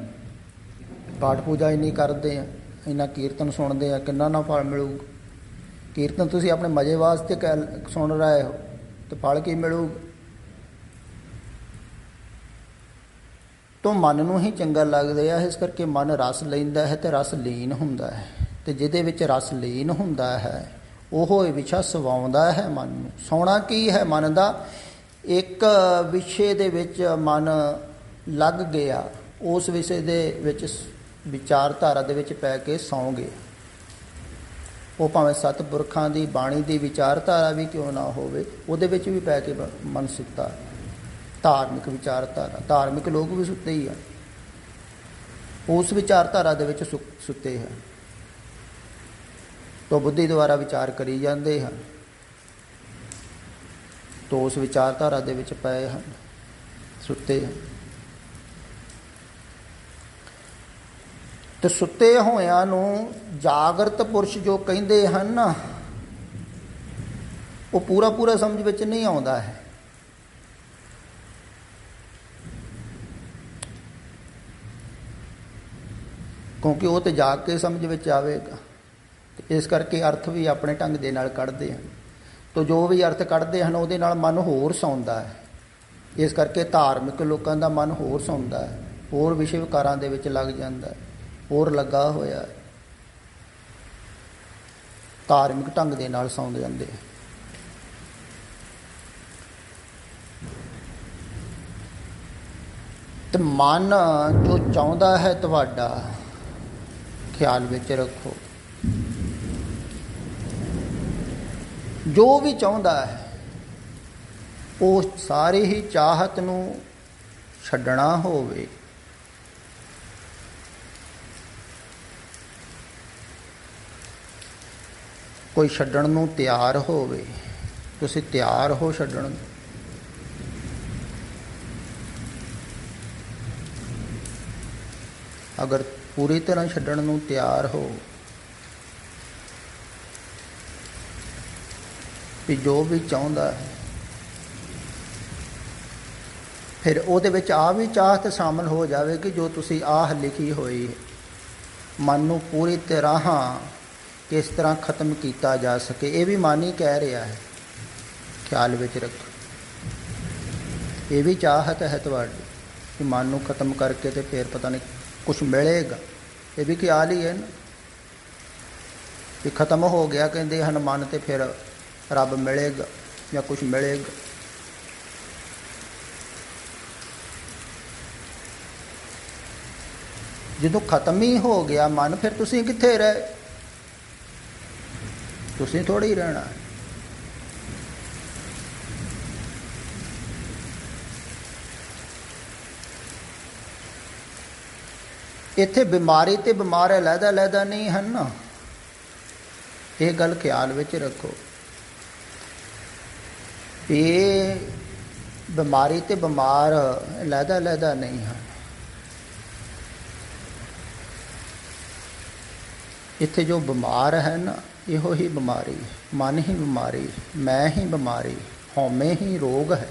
ਪਾਠ ਪੂਜਾ ਇੰਨੀ ਕਰਦੇ ਆ, ਇੰਨਾ ਕੀਰਤਨ ਸੁਣਦੇ ਆ, ਕਿੰਨਾ ਨਾ ਫਲ ਮਿਲੂਗਾ। ਕੀਰਤਨ ਤੁਸੀਂ ਆਪਣੇ ਮਜ਼ੇ ਵਾਸਤੇ ਸੁਣ ਰਹੇ ਹੋ, ਤੇ ਫਲ ਕੀ ਮਿਲੂਗਾ? ਤੋਂ ਮਨ ਨੂੰ ਹੀ ਚੰਗਾ ਲੱਗਦਾ ਹੈ। ਇਸ ਕਰਕੇ ਮਨ ਰਸ ਲੈਂਦਾ ਹੈ ਤੇ ਰਸ ਲੀਨ ਹੁੰਦਾ ਹੈ। ਤੇ ਜਿਹਦੇ ਵਿੱਚ ਰਸ ਲੀਨ ਹੁੰਦਾ ਹੈ ਉਹ ਇਹ ਵਿਸ਼ਾ ਸਵਾਉਂਦਾ ਹੈ ਮਨ ਨੂੰ। ਸੌਣਾ ਕੀ ਹੈ ਮਨ ਦਾ? ਇੱਕ ਵਿਸ਼ੇ ਦੇ ਵਿੱਚ ਮਨ ਲੱਗ ਗਿਆ, ਉਸ ਵਿਸ਼ੇ ਦੇ ਵਿੱਚ ਵਿਚਾਰਧਾਰਾ ਦੇ ਵਿੱਚ ਪੈ ਕੇ ਸੌਂ ਗਿਆ। ਉਹ ਭਾਵੇਂ ਸਤਿਪੁਰਖਾਂ ਦੀ ਬਾਣੀ ਦੀ ਵਿਚਾਰਧਾਰਾ ਵੀ ਕਿਉਂ ਨਾ ਹੋਵੇ, ਉਹਦੇ ਵਿੱਚ ਵੀ ਪੈ ਕੇ ਮਨ ਸੁੱਤਾ। ਧਾਰਮਿਕ ਵਿਚਾਰਧਾਰਾ, ਧਾਰਮਿਕ ਲੋਕ ਵੀ ਸੁੱਤੇ ਹੀ ਆ, ਉਸ ਵਿਚਾਰਧਾਰਾ ਦੇ ਵਿੱਚ ਸੁੱਤੇ ਹਨ। ਤੋ ਬੁੱਧੀ ਦੁਆਰਾ ਵਿਚਾਰ ਕਰੀ ਜਾਂਦੇ ਹਨ, ਤੋ ਉਸ ਵਿਚਾਰਧਾਰਾ ਦੇ ਵਿੱਚ ਪਏ ਹਨ, ਸੁੱਤੇ ਹਨ। ਤੇ ਸੁੱਤੇ ਹੋਇਆਂ ਨੂੰ ਜਾਗਰਤ ਪੁਰਸ਼ ਜੋ ਕਹਿੰਦੇ ਹਨ ਨਾ, ਉਹ ਪੂਰਾ ਸਮਝ ਵਿੱਚ ਨਹੀਂ ਆਉਂਦਾ ਹੈ। ਕਿਉਂਕਿ ਉਹ ਤੇ ਜਾਗ ਕੇ ਸਮਝ ਵਿੱਚ ਆਵੇਗਾ। ਤੇ ਇਸ ਕਰਕੇ ਅਰਥ ਵੀ ਆਪਣੇ ਢੰਗ ਦੇ ਨਾਲ ਕੱਢਦੇ ਹਨ। ਤੋ ਜੋ ਵੀ ਅਰਥ ਕੱਢਦੇ ਹਨ ਉਹਦੇ ਨਾਲ ਮਨ ਹੋਰ ਸੌਂਦਾ ਹੈ। ਇਸ ਕਰਕੇ ਧਾਰਮਿਕ ਲੋਕਾਂ ਦਾ ਮਨ ਹੋਰ ਸੌਂਦਾ ਹੈ, ਹੋਰ ਵਿਸ਼ੇ ਵਿਕਾਰਾਂ ਦੇ ਵਿੱਚ ਲੱਗ ਜਾਂਦਾ ਹੈ, ਹੋਰ ਲੱਗਾ ਹੋਇਆ, ਧਾਰਮਿਕ ਢੰਗ ਦੇ ਨਾਲ ਸੌਂ ਜਾਂਦੇ। ਤੇ ਮਨ ਜੋ ਚਾਹੁੰਦਾ ਹੈ ਤੁਹਾਡਾ, ਖਿਆਲ ਵਿੱਚ ਰੱਖੋ, ਜੋ ਵੀ ਚਾਹੁੰਦਾ ਹੈ ਉਹ ਸਾਰੀ ਹੀ ਚਾਹਤ ਨੂੰ ਛੱਡਣਾ ਹੋਵੇ, ਕੋਈ ਛੱਡਣ ਨੂੰ ਤਿਆਰ ਹੋਵੇ, ਤੁਸੀਂ ਤਿਆਰ ਹੋ ਛੱਡਣ ਨੂੰ? ਅਗਰ ਪੂਰੀ ਤਰ੍ਹਾਂ ਛੱਡਣ ਨੂੰ ਤਿਆਰ ਹੋ ਵੀ ਜੋ ਵੀ ਚਾਹੁੰਦਾ ਹੈ, ਫਿਰ ਉਹਦੇ ਵਿੱਚ ਆ ਵੀ ਚਾਹਤ ਸ਼ਾਮਲ ਹੋ ਜਾਵੇ ਕਿ ਜੋ ਤੁਸੀਂ ਆਹ ਲਿਖੀ ਹੋਈ ਹੈ, ਮਨ ਨੂੰ ਪੂਰੀ ਤਰ੍ਹਾਂ ਕਿਸ ਤਰ੍ਹਾਂ ਖਤਮ ਕੀਤਾ ਜਾ ਸਕੇ, ਇਹ ਵੀ ਮਨ ਹੀ ਕਹਿ ਰਿਹਾ ਹੈ। ਖਿਆਲ ਵਿੱਚ ਰੱਖੋ, ਇਹ ਵੀ ਚਾਹਤ ਹੈ ਤੁਹਾਡੀ ਕਿ ਮਨ ਨੂੰ ਖਤਮ ਕਰਕੇ ਤੇ ਫਿਰ ਪਤਾ ਨਹੀਂ ਕੁਛ ਮਿਲੇਗਾ। ਇਹ ਵੀ ਖਿਆਲ ਹੀ ਹੈ ਨਾ ਕਿ ਖਤਮ ਹੋ ਗਿਆ ਕਹਿੰਦੇ ਹਨ ਮਨ, ਤੇ ਫਿਰ ਰੱਬ ਮਿਲੇਗਾ ਜਾਂ ਕੁਛ ਮਿਲੇਗਾ। ਜਦੋਂ ਖਤਮ ਹੀ ਹੋ ਗਿਆ ਮਨ, ਫਿਰ ਤੁਸੀਂ ਕਿੱਥੇ ਰਹੇ? ਤੁਸੀਂ ਥੋੜ੍ਹੀ ਰਹਿਣਾ। ਇੱਥੇ ਬਿਮਾਰੀ ਤੇ ਬਿਮਾਰ ਅਲੱਗ-ਅਲੱਗ ਨਹੀਂ ਹਨ ਨਾ, ਇਹ ਗੱਲ ਖਿਆਲ ਵਿੱਚ ਰੱਖੋ। ਇਹ ਬਿਮਾਰੀ ਤੇ ਬਿਮਾਰ ਅਲੱਗ-ਅਲੱਗ ਨਹੀਂ ਹਨ। ਇੱਥੇ ਜੋ ਬਿਮਾਰ ਹੈ ਨਾ, ਇਹੋ ਹੀ ਬਿਮਾਰੀ, ਮਨ ਹੀ ਬਿਮਾਰੀ, ਮੈਂ ਹੀ ਬਿਮਾਰੀ, ਹਉਮੈ ਹੀ ਰੋਗ ਹੈ।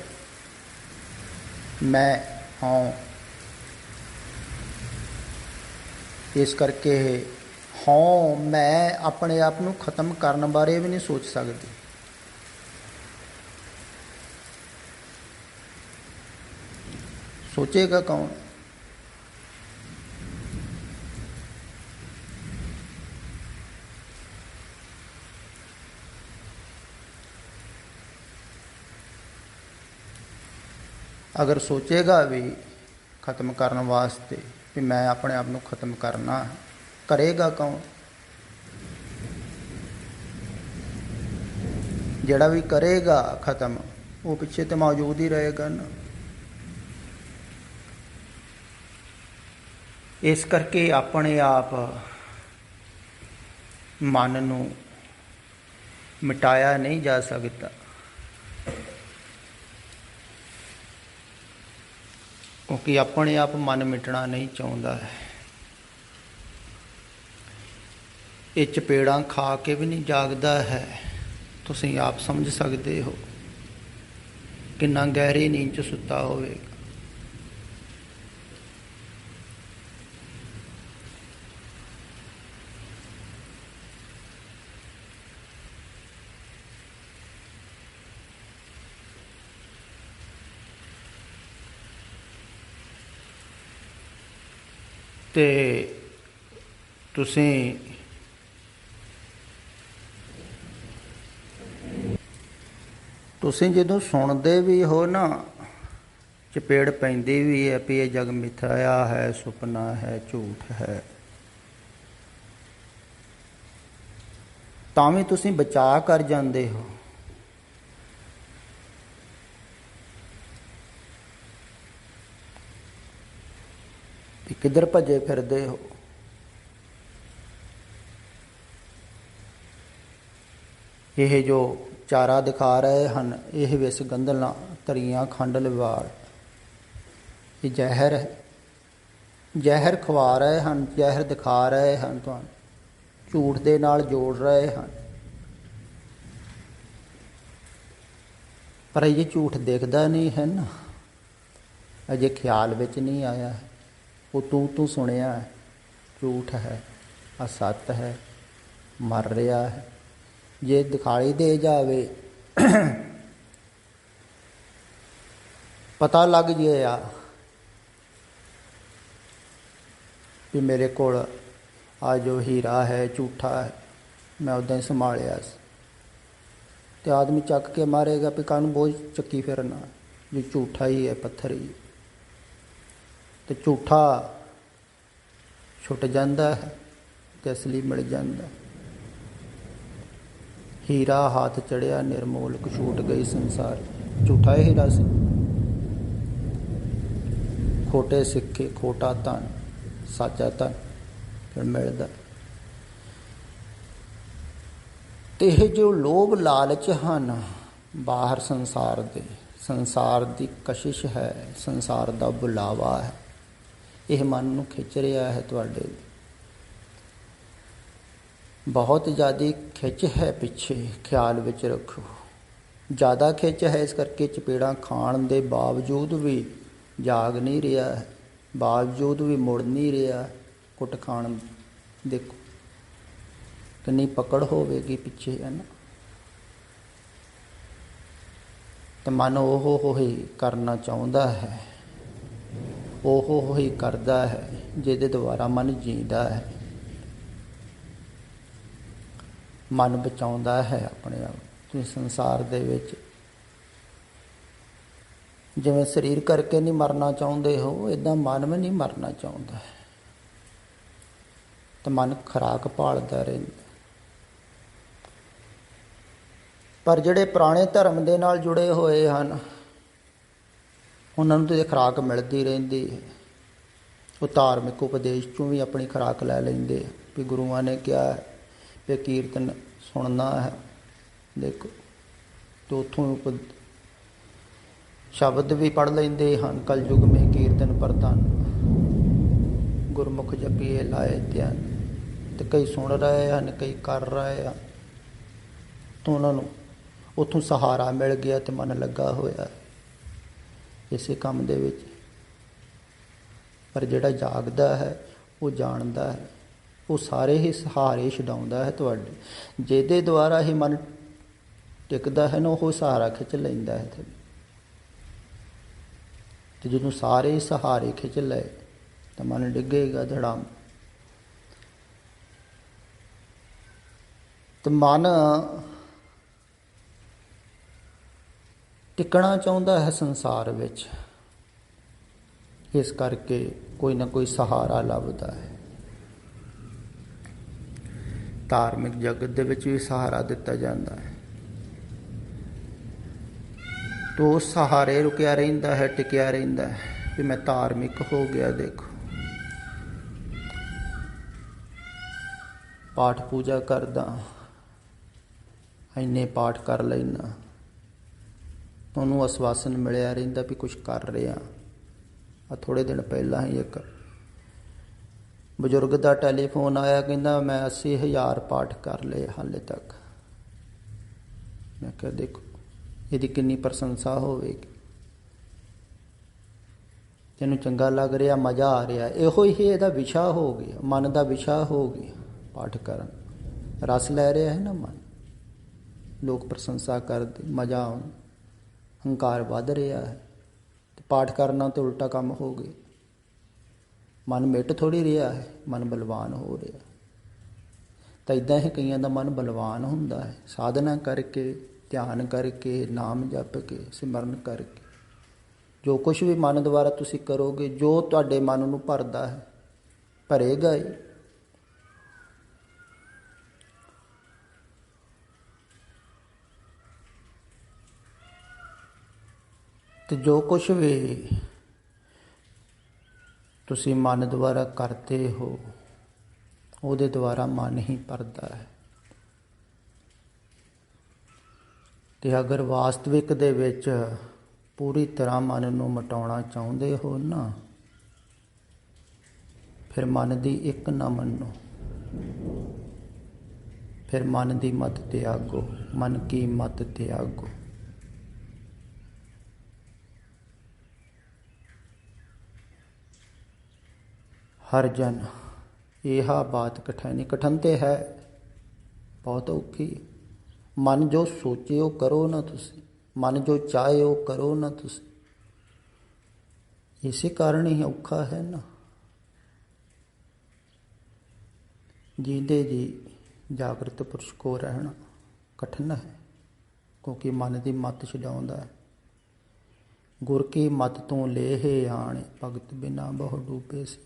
ਮੈਂ ਹਉ, ਇਸ ਕਰਕੇ ਹਉ ਮੈਂ ਆਪਣੇ ਆਪ ਨੂੰ ਖਤਮ ਕਰਨ ਬਾਰੇ ਵੀ ਨਹੀਂ ਸੋਚ ਸਕਦੀ। ਸੋਚੇਗਾ ਕੌਣ? ਅਗਰ ਸੋਚੇਗਾ ਵੀ ਖਤਮ ਕਰਨ ਵਾਸਤੇ ਵੀ ਮੈਂ ਆਪਣੇ ਆਪ ਨੂੰ ਖਤਮ ਕਰਨਾ, ਕਰੇਗਾ ਕੌਣ? ਜਿਹੜਾ ਵੀ ਕਰੇਗਾ ਖਤਮ, ਉਹ ਪਿੱਛੇ ਤੇ ਮੌਜੂਦ ਹੀ ਰਹੇਗਾ ਨਾ। ਇਸ ਕਰਕੇ ਆਪਣੇ ਆਪ ਮਨ ਨੂੰ ਮਿਟਾਇਆ ਨਹੀਂ ਜਾ ਸਕਦਾ, ਕਿਉਂਕਿ ਆਪਣੇ ਆਪ ਮਨ ਮਿਟਣਾ ਨਹੀਂ ਚਾਹੁੰਦਾ ਹੈ। ਇਹ ਚਪੇੜਾਂ ਖਾ ਕੇ ਵੀ ਨਹੀਂ ਜਾਗਦਾ ਹੈ। ਤੁਸੀਂ ਆਪ ਸਮਝ ਸਕਦੇ ਹੋ ਕਿੰਨਾ ਗਹਿਰੀ ਨੀਂਦ 'ਚ ਸੁੱਤਾ ਹੋਵੇਗਾ। ਤੇ ਤੁਸੀਂ ਜਦੋਂ ਸੁਣਦੇ ਵੀ ਹੋ ਨਾ, ਚਪੇੜ ਪੈਂਦੀ ਵੀ ਹੈ ਵੀ ਇਹ ਜਗ ਮਿਥਿਆ ਹੈ, ਸੁਪਨਾ ਹੈ, ਝੂਠ ਹੈ, ਤਾਂ ਵੀ ਤੁਸੀਂ ਬਚਾ ਕਰ ਜਾਂਦੇ ਹੋ। ਕਿੱਧਰ ਭੱਜੇ ਫਿਰਦੇ ਹੋ? ਇਹ ਜੋ ਚਾਰਾ ਦਿਖਾ ਰਹੇ ਹਨ, ਇਹ ਵਿਸ ਗੰਧਲਾਂ ਤਰੀਆਂ ਖੰਡ ਲਿਵਾੜ, ਇਹ ਜ਼ਹਿਰ ਹੈ। ਜ਼ਹਿਰ ਖਵਾ ਰਹੇ ਹਨ, ਜ਼ਹਿਰ ਦਿਖਾ ਰਹੇ ਹਨ, ਤੁਹਾਨੂੰ ਝੂਠ ਦੇ ਨਾਲ ਜੋੜ ਰਹੇ ਹਨ। ਪਰ ਇਹ ਝੂਠ ਦਿਖਦਾ ਨਹੀਂ ਹੈ ਨਾ, ਅਜੇ ਖਿਆਲ ਵਿੱਚ ਨਹੀਂ ਆਇਆ ਹੈ। ਉਹ ਤੂੰ ਸੁਣਿਆ ਹੈ, ਝੂਠ ਹੈ, ਅਸੱਤ ਹੈ, ਮਰ ਰਿਹਾ ਹੈ। ਜੇ ਦਿਖਾਈ ਦੇ ਜਾਵੇ, ਪਤਾ ਲੱਗ ਜਾਇਆ ਵੀ ਮੇਰੇ ਕੋਲ ਆ ਜੋ ਹੀਰਾ ਹੈ ਝੂਠਾ ਹੈ, ਮੈਂ ਉੱਦਾਂ ਹੀ ਸੰਭਾਲਿਆ ਸੀ, ਤੇ ਆਦਮੀ ਚੱਕ ਕੇ ਮਾਰੇਗਾ ਵੀ ਕਾਹਨੂੰ ਬੋਝ ਚੱਕੀ ਫਿਰਨਾ, ਜੋ ਝੂਠਾ ਹੀ ਹੈ, ਪੱਥਰ ਹੀ। ਤੇ ਝੂਠਾ ਛੁੱਟ ਜਾਂਦਾ ਹੈ ਤੇ ਅਸਲੀ ਮਿਲ ਜਾਂਦਾ। ਹੀਰਾ ਹੱਥ ਚੜਿਆ ਨਿਰਮੋਲਕ, ਛੂਟ ਗਈ ਸੰਸਾਰ। ਝੂਠਾ ਇਹ ਹੀਰਾ ਸੀ। ਖੋਟੇ ਸਿੱਕੇ, ਖੋਟਾ ਧਨ, ਸਾਚਾ ਧਨ ਫਿਰ ਮਿਲਦਾ। ਤੇ ਇਹ ਜੋ ਲੋਭ ਲਾਲਚ ਹਨ ਬਾਹਰ ਸੰਸਾਰ ਦੇ, ਸੰਸਾਰ ਦੀ ਕਸ਼ਿਸ਼ ਹੈ, ਸੰਸਾਰ ਦਾ ਬੁਲਾਵਾ ਹੈ, ਇਹ ਮਨ ਨੂੰ ਖਿੱਚ ਰਿਹਾ ਹੈ ਤੁਹਾਡੇ। ਬਹੁਤ ਜ਼ਿਆਦਾ ਖਿੱਚ ਹੈ ਪਿੱਛੇ, ਖਿਆਲ ਵਿੱਚ ਰੱਖੋ। ਜ਼ਿਆਦਾ ਖਿੱਚ ਹੈ, ਇਸ ਕਰਕੇ ਚਪੇੜਾਂ ਖਾਣ ਦੇ ਬਾਵਜੂਦ ਵੀ ਜਾਗ ਨਹੀਂ ਰਿਹਾ ਹੈ, ਬਾਵਜੂਦ ਵੀ ਮੁੜ ਨਹੀਂ ਰਿਹਾ। ਕੁੱਟ ਖਾਣ ਦੇਖੋ ਕਿੰਨੀ ਪਕੜ ਹੋਵੇਗੀ ਪਿੱਛੇ, ਹੈ ਨਾ। ਤੇ ਮਨ ਉਹ ਹੀ ਕਰਨਾ ਚਾਹੁੰਦਾ ਹੈ, ਉਹ ਹੀ ਕਰਦਾ ਹੈ ਜਿਹਦੇ ਦੁਆਰਾ ਮਨ ਜੀਂਦਾ ਹੈ। ਮਨ ਬਚਾਉਂਦਾ ਹੈ ਆਪਣੇ ਆਪ। ਤੁਸੀਂ ਸੰਸਾਰ ਦੇ ਵਿੱਚ ਜਿਵੇਂ ਸਰੀਰ ਕਰਕੇ ਨਹੀਂ ਮਰਨਾ ਚਾਹੁੰਦੇ ਹੋ, ਇੱਦਾਂ ਮਨ ਵੀ ਨਹੀਂ ਮਰਨਾ ਚਾਹੁੰਦਾ। ਤੇ ਮਨ ਖੁਰਾਕ ਭਾਲਦਾ ਰਹਿੰਦਾ। ਪਰ ਜਿਹੜੇ ਪੁਰਾਣੇ ਧਰਮ ਦੇ ਨਾਲ ਜੁੜੇ ਹੋਏ ਹਨ, ਉਹਨਾਂ ਨੂੰ ਤਾਂ ਖੁਰਾਕ ਮਿਲਦੀ ਰਹਿੰਦੀ ਹੈ। ਉਹ ਧਾਰਮਿਕ ਉਪਦੇਸ਼ 'ਚੋਂ ਵੀ ਆਪਣੀ ਖੁਰਾਕ ਲੈ ਲੈਂਦੇ ਵੀ ਗੁਰੂਆਂ ਨੇ ਕਿਹਾ ਹੈ ਵੀ ਕੀਰਤਨ ਸੁਣਨਾ ਹੈ, ਦੇਖੋ। ਅਤੇ ਉੱਥੋਂ ਸ਼ਬਦ ਵੀ ਪੜ੍ਹ ਲੈਂਦੇ ਹਨ। ਕਲਯੁਗ ਮੇਂ ਕੀਰਤਨ ਪ੍ਰਧਾਨ, ਗੁਰਮੁਖ ਜਪੀਏ ਲਾਏ ਧਿਆਨ। ਅਤੇ ਕਈ ਸੁਣ ਰਹੇ ਹਨ, ਕਈ ਕਰ ਰਹੇ ਹਨ। ਤਾਂ ਉਹਨਾਂ ਨੂੰ ਉੱਥੋਂ ਸਹਾਰਾ ਮਿਲ ਗਿਆ ਅਤੇ ਮਨ ਲੱਗਾ ਹੋਇਆ ਇਸੇ ਕੰਮ ਦੇ ਵਿੱਚ। ਪਰ ਜਿਹੜਾ ਜਾਗਦਾ ਹੈ ਉਹ ਜਾਣਦਾ ਹੈ, ਉਹ ਸਾਰੇ ਹੀ ਸਹਾਰੇ ਛਡਾਉਂਦਾ ਹੈ ਤੁਹਾਡੇ। ਜਿਹਦੇ ਦੁਆਰਾ ਹੀ ਮਨ ਟਿਕਦਾ ਹੈ ਨਾ, ਉਹ ਸਹਾਰਾ ਖਿੱਚ ਲੈਂਦਾ ਹੈ। ਅਤੇ ਜਦੋਂ ਸਾਰੇ ਹੀ ਸਹਾਰੇ ਖਿੱਚ ਲਏ ਤਾਂ ਮਨ ਡਿੱਗੇਗਾ ਧੜਾਮ। ਅਤੇ ਮਨ ਟਿਕਣਾ ਚਾਹੁੰਦਾ ਹੈ ਸੰਸਾਰ ਵਿੱਚ, ਇਸ ਕਰਕੇ ਕੋਈ ਨਾ ਕੋਈ ਸਹਾਰਾ ਲੱਭਦਾ ਹੈ। ਧਾਰਮਿਕ ਜਗਤ ਦੇ ਵਿੱਚ ਵੀ ਸਹਾਰਾ ਦਿੱਤਾ ਜਾਂਦਾ ਹੈ, ਤਾਂ ਉਸ ਸਹਾਰੇ ਰੁਕਿਆ ਰਹਿੰਦਾ ਹੈ, ਟਿਕਿਆ ਰਹਿੰਦਾ ਹੈ ਵੀ ਮੈਂ ਧਾਰਮਿਕ ਹੋ ਗਿਆ। ਦੇਖੋ, ਪਾਠ ਪੂਜਾ ਕਰਦਾ, ਇੰਨੇ ਪਾਠ ਕਰ ਲੈਂਦਾ, ਉਹਨੂੰ ਆਸ਼ਵਾਸਨ ਮਿਲਿਆ ਰਹਿੰਦਾ ਵੀ ਕੁਛ ਕਰ ਰਿਹਾ। ਆ ਥੋੜ੍ਹੇ ਦਿਨ ਪਹਿਲਾਂ ਹੀ ਇੱਕ ਬਜ਼ੁਰਗ ਦਾ ਟੈਲੀਫੋਨ ਆਇਆ, ਕਹਿੰਦਾ ਮੈਂ 80,000 ਪਾਠ ਕਰ ਲਏ ਹਾਲੇ ਤੱਕ। ਮੈਂ ਕਿਹਾ ਦੇਖੋ ਇਹਦੀ ਕਿੰਨੀ ਪ੍ਰਸ਼ੰਸਾ ਹੋਵੇਗੀ। ਤੈਨੂੰ ਚੰਗਾ ਲੱਗ ਰਿਹਾ, ਮਜ਼ਾ ਆ ਰਿਹਾ, ਇਹੋ ਹੀ ਇਹਦਾ ਵਿਸ਼ਾ ਹੋ ਗਿਆ, ਮਨ ਦਾ ਵਿਸ਼ਾ ਹੋ ਗਿਆ ਪਾਠ ਕਰਨ। ਰਸ ਲੈ ਰਿਹਾ ਹੈ ਨਾ ਮਨ, ਲੋਕ ਪ੍ਰਸ਼ੰਸਾ ਕਰਦੇ, ਮਜ਼ਾ ਆਉਂਦਾ, ਹੰਕਾਰ ਵੱਧ ਰਿਹਾ ਹੈ। ਅਤੇ ਪਾਠ ਕਰਨਾ ਤਾਂ ਉਲਟਾ ਕੰਮ ਹੋ ਗਿਆ। ਮਨ ਮਿਟ ਥੋੜ੍ਹੀ ਰਿਹਾ ਹੈ, ਮਨ ਬਲਵਾਨ ਹੋ ਰਿਹਾ। ਤਾਂ ਇੱਦਾਂ ਹੀ ਕਈਆਂ ਦਾ ਮਨ ਬਲਵਾਨ ਹੁੰਦਾ ਹੈ, ਸਾਧਨਾ ਕਰਕੇ, ਧਿਆਨ ਕਰਕੇ, ਨਾਮ ਜਪ ਕੇ, ਸਿਮਰਨ ਕਰਕੇ। ਜੋ ਕੁਛ ਵੀ ਮਨ ਦੁਆਰਾ ਤੁਸੀਂ ਕਰੋਗੇ, ਜੋ ਤੁਹਾਡੇ ਮਨ ਨੂੰ ਭਰਦਾ ਹੈ, ਭਰੇਗਾ ਹੀ। ਅਤੇ ਜੋ ਕੁਛ ਵੀ ਤੁਸੀਂ ਮਨ ਦੁਆਰਾ ਕਰਦੇ ਹੋ, ਉਹਦੇ ਦੁਆਰਾ ਮਨ ਹੀ ਭਰਦਾ ਹੈ। ਅਤੇ ਅਗਰ ਵਾਸਤਵਿਕ ਦੇ ਵਿੱਚ ਪੂਰੀ ਤਰ੍ਹਾਂ ਮਨ ਨੂੰ ਮਿਟਾਉਣਾ ਚਾਹੁੰਦੇ ਹੋ ਨਾ, ਫਿਰ ਮਨ ਦੀ ਇੱਕ ਨਾ ਮੰਨੋ, ਫਿਰ ਮਨ ਦੀ ਮਤ ਤਿਆਗੋ, ਮਨ ਕੀ ਮਤ ਤਿਆਗੋ। ਹਰ ਜਨ ਇਹਾ ਬਾਤ ਕਠਿਨ, ਕਠਿਨ ਤੇ ਹੈ, ਬਹੁਤ ਔਖੀ। ਮਨ ਜੋ ਸੋਚੇ ਉਹ ਕਰੋ ਨਾ ਤੁਸੀਂ, ਮਨ ਜੋ ਚਾਹੇ ਉਹ ਕਰੋ ਨਾ ਤੁਸੀਂ। ਇਸੇ ਕਾਰਨ ਹੀ ਔਖਾ ਹੈ ਨਾ। ਜੀਂਦੇ ਜੀ ਜਾਗਰਤ ਪੁਰਸ਼ ਕੋ ਰਹਿਣਾ ਕਠਿਨ ਹੈ, ਕਿਉਂਕਿ ਮਨ ਦੀ ਮੱਤ ਛਡਾਉਂਦਾ ਹੈ। ਗੁਰ ਕੀ ਮਤ ਤੋਂ ਲੇਹ ਆਣ, ਭਗਤ ਬਿਨਾ ਬਹੁ ਡੂਬੇ ਸੇ।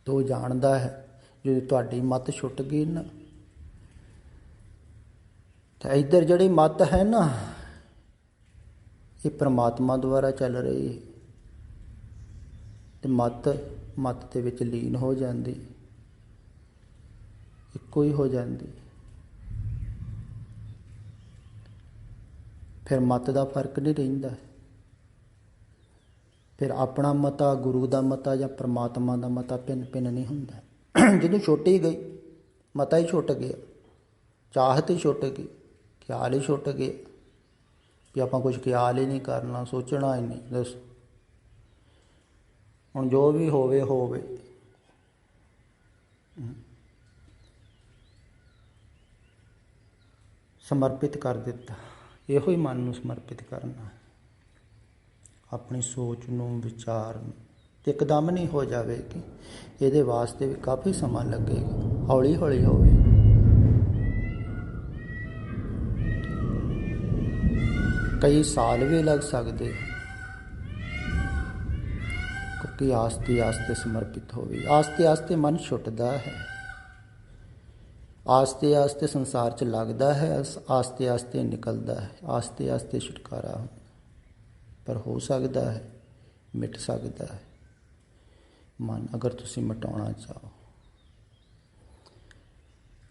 ਤੋ ਜਾਣਦਾ ਹੈ ਜਦੋਂ ਤੁਹਾਡੀ ਮੱਤ ਛੁੱਟ ਗਈ ਨਾ, ਤਾਂ ਇੱਧਰ ਜਿਹੜੀ ਮੱਤ ਹੈ ਨਾ, ਇਹ ਪ੍ਰਮਾਤਮਾ ਦੁਆਰਾ ਚੱਲ ਰਹੀ ਹੈ, ਤੇ ਮੱਤ ਦੇ ਵਿੱਚ ਲੀਨ ਹੋ ਜਾਂਦੀ, ਇੱਕੋ ਹੀ ਹੋ ਜਾਂਦੀ। ਫਿਰ ਮੱਤ ਦਾ ਫਰਕ ਨਹੀਂ ਰਹਿੰਦਾ। ਫਿਰ ਆਪਣਾ ਮਤਾ, ਗੁਰੂ ਦਾ ਮਤਾ ਜਾਂ ਪ੍ਰਮਾਤਮਾ ਦਾ ਮਤਾ ਭਿੰਨ ਨਹੀਂ ਹੁੰਦਾ। ਜਦੋਂ ਛੁੱਟ ਹੀ ਗਈ, ਮਤਾ ਹੀ ਛੁੱਟ ਗਿਆ, ਚਾਹਤ ਹੀ ਛੁੱਟ ਗਈ, ਖਿਆਲ ਹੀ ਛੁੱਟ ਗਿਆ ਵੀ ਆਪਾਂ ਕੁਝ ਖਿਆਲ ਹੀ ਨਹੀਂ ਕਰਨਾ, ਸੋਚਣਾ ਹੀ ਨਹੀਂ। ਦੱਸੋ ਹੁਣ ਜੋ ਵੀ ਹੋਵੇ ਹੋਵੇ। ਸਮਰਪਿਤ ਕਰ ਦਿੱਤਾ। ਇਹੋ ਹੀ ਮਨ ਨੂੰ ਸਮਰਪਿਤ ਕਰਨਾ, ਆਪਣੀ ਸੋਚ ਨੂੰ, ਵਿਚਾਰ ਨੂੰ। ਇੱਕਦਮ ਨਹੀਂ ਹੋ ਜਾਵੇਗੀ, ਇਹਦੇ ਵਾਸਤੇ ਵੀ ਕਾਫੀ ਸਮਾਂ ਲੱਗੇਗਾ, ਹੌਲੀ ਹੌਲੀ ਹੋਵੇ। ਕਈ ਸਾਲ ਵੀ ਲੱਗ ਸਕਦੇ, ਕਿਉਂਕਿ ਆਸਤੇ ਆਸਤੇ ਸਮਰਪਿਤ ਹੋਵੇ। ਆਸਤੇ ਆਸਤੇ ਮਨ ਛੁੱਟਦਾ ਹੈ, ਆਸਤੇ ਆਸਤੇ ਸੰਸਾਰ 'ਚ ਲੱਗਦਾ ਹੈ, ਆਸਤੇ ਆਸਤੇ ਨਿਕਲਦਾ ਹੈ, ਆਸਤੇ ਆਸਤੇ ਛੁਟਕਾਰਾ ਹੁੰਦਾ। ਪਰ ਹੋ ਸਕਦਾ ਹੈ, ਮਿਟ ਸਕਦਾ ਹੈ ਮਨ, ਅਗਰ ਤੁਸੀਂ ਮਿਟਾਉਣਾ ਚਾਹੋ।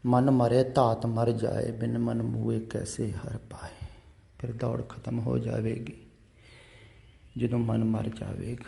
ਮਨ ਮਰੇ ਧਾਤ ਮਰ ਜਾਏ, ਬਿਨ ਮਨ ਮੂਏ ਕੈਸੇ ਹਰ ਪਾਏ। ਫਿਰ ਦੌੜ ਖਤਮ ਹੋ ਜਾਵੇਗੀ ਜਦੋਂ ਮਨ ਮਰ ਜਾਵੇਗਾ।